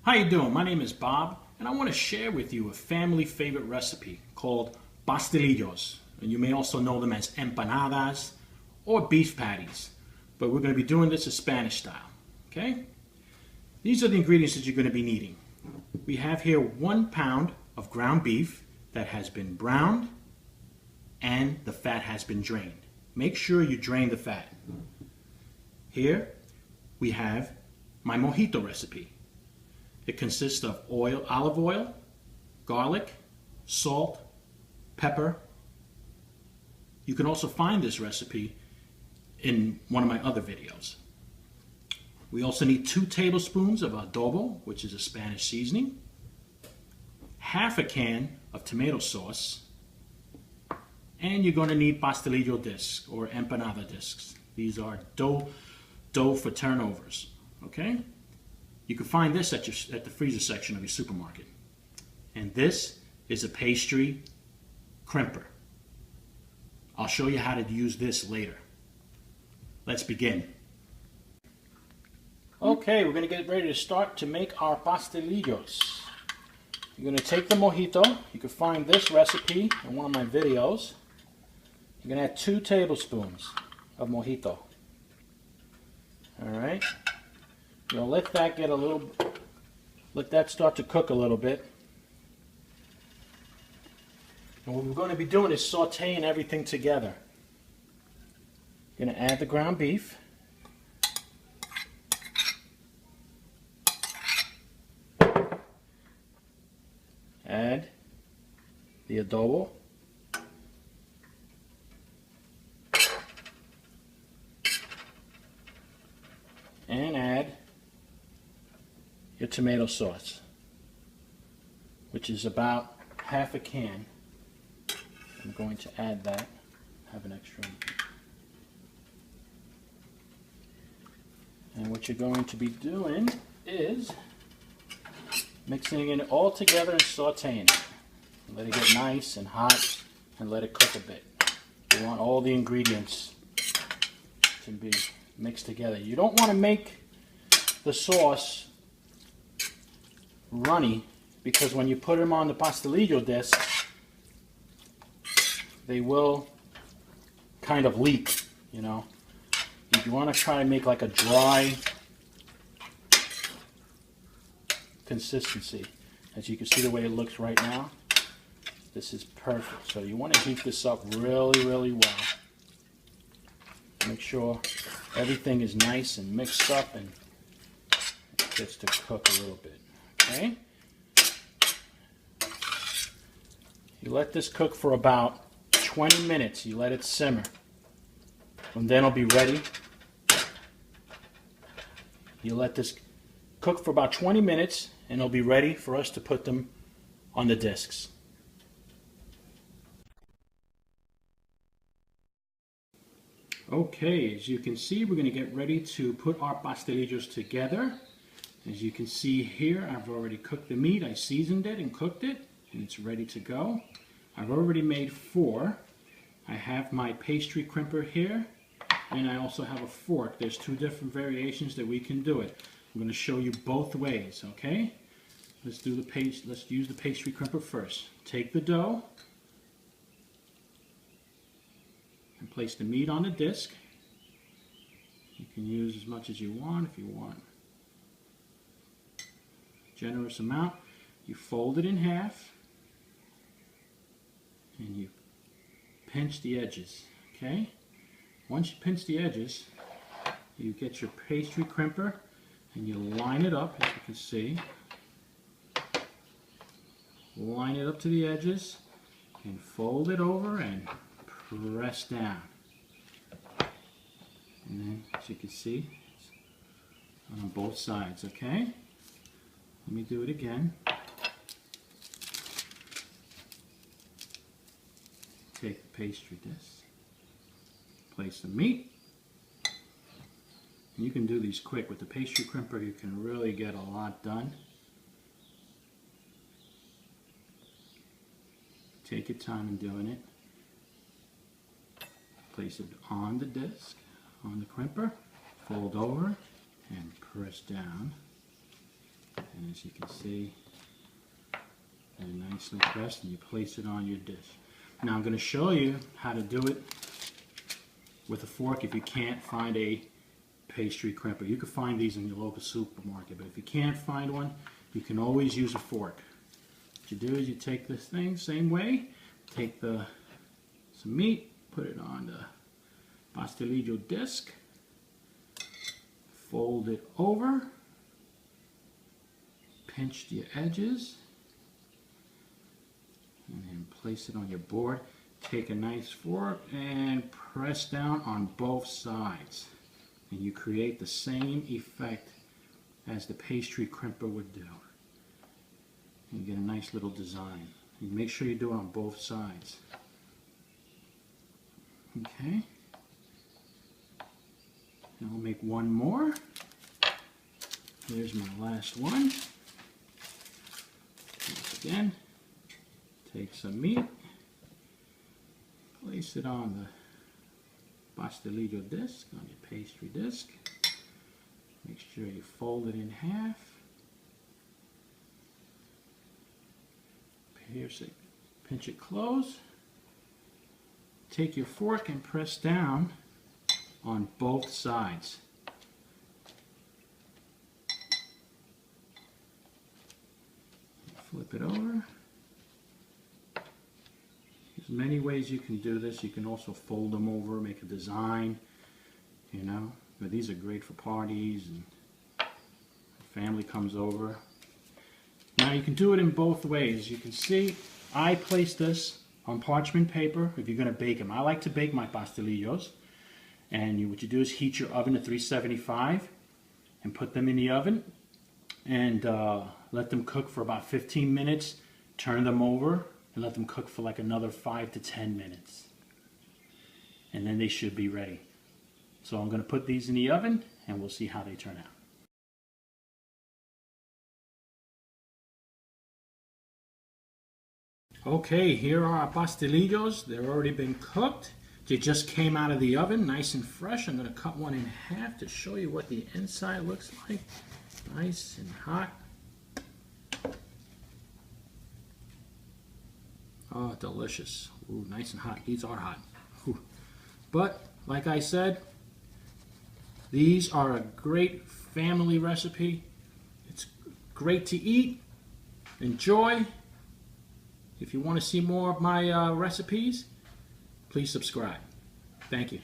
How you doing? My name is Bob, and I want to share with you a family favorite recipe called pastelillos. And you may also know them as empanadas or beef patties. But we're going to be doing this a Spanish style. Okay? These are the ingredients that you're going to be needing. We have here 1 pound of ground beef that has been browned and the fat has been drained. Make sure you drain the fat. Here we have my mojito recipe. It consists of olive oil, garlic, salt, pepper. You can also find this recipe in one of my other videos. We also need 2 tablespoons of adobo, which is a Spanish seasoning, half a can of tomato sauce, and you're going to need pastelillo discs or empanada discs. These are dough for turnovers. Okay? You can find this at the freezer section of your supermarket. And this is a pastry crimper. I'll show you how to use this later. Let's begin. Okay, we're going to get ready to start to make our pastelillos. You're going to take the mojito. You can find this recipe in one of my videos. You're going to add 2 tablespoons of mojito. Alright. You'll let that get let that start to cook a little bit. And what we're going to be doing is sauteing everything together. You're going to add the ground beef. Add the adobo. And add your tomato sauce, which is about half a can. I'm going to add that. Have an extra one. And what you're going to be doing is mixing it all together and sauteing it. Let it get nice and hot and let it cook a bit. You want all the ingredients to be mixed together. You don't want to make the sauce runny, because when you put them on the pastelillo discs, they will kind of leak, you know. If you want to try and make like a dry consistency, as you can see the way it looks right now, this is perfect. So you want to heat this up really, really well. Make sure everything is nice and mixed up and it gets to cook a little bit. Okay? You let this cook for about 20 minutes. You let it simmer. And then it'll be ready. You let this cook for about 20 minutes and it'll be ready for us to put them on the discs. Okay, as you can see, we're going to get ready to put our pastelillos together. As you can see here, I've already cooked the meat. I seasoned it and cooked it, and it's ready to go. I've already made 4. I have my pastry crimper here, and I also have a fork. There's 2 different variations that we can do it. I'm going to show you both ways, okay? Let's use the pastry crimper first. Take the dough and place the meat on the disc. You can use as much as you want if you want. Generous amount. You fold it in half and you pinch the edges. Okay? Once you pinch the edges, you get your pastry crimper and you line it up, as you can see. Line it up to the edges and fold it over and press down. And then, as you can see, it's on both sides. Okay? Let me do it again. Take the pastry disc, place the meat. And you can do these quick. With the pastry crimper, you can really get a lot done. Take your time in doing it. Place it on the disc, on the crimper, fold over, and press down. And as you can see, they're nicely pressed, and you place it on your dish. Now I'm going to show you how to do it with a fork if you can't find a pastry crimper. You can find these in your local supermarket, but if you can't find one, you can always use a fork. What you do is you take this thing, same way, take some meat, put it on the pastelillo disc, fold it over, pinch the edges, and then place it on your board. Take a nice fork and press down on both sides, and you create the same effect as the pastry crimper would do. And you get a nice little design. And make sure you do it on both sides. Okay. And I'll make one more. Here's my last one. Once again, take some meat, place it on the pastelillo disc, on your pastry disc. Make sure you fold it in half. Pierce it, pinch it close. Take your fork and press down on both sides. Flip it over. There's many ways you can do this. You can also fold them over, make a design, you know. But these are great for parties and family comes over. Now you can do it in both ways. You can see I place this on parchment paper if you're going to bake them. I like to bake my pastelillos. And what you do is heat your oven to 375 and put them in the oven and let them cook for about 15 minutes. Turn them over and let them cook for like another 5 to 10 minutes. And then they should be ready. So I'm going to put these in the oven and we'll see how they turn out. Okay, here are our pastelillos. They've already been cooked. They just came out of the oven, nice and fresh. I'm going to cut one in half to show you what the inside looks like. Nice and hot. Oh, delicious. Ooh, nice and hot. These are hot. Ooh. But, like I said, these are a great family recipe. It's great to eat. Enjoy. If you want to see more of my recipes, please subscribe. Thank you.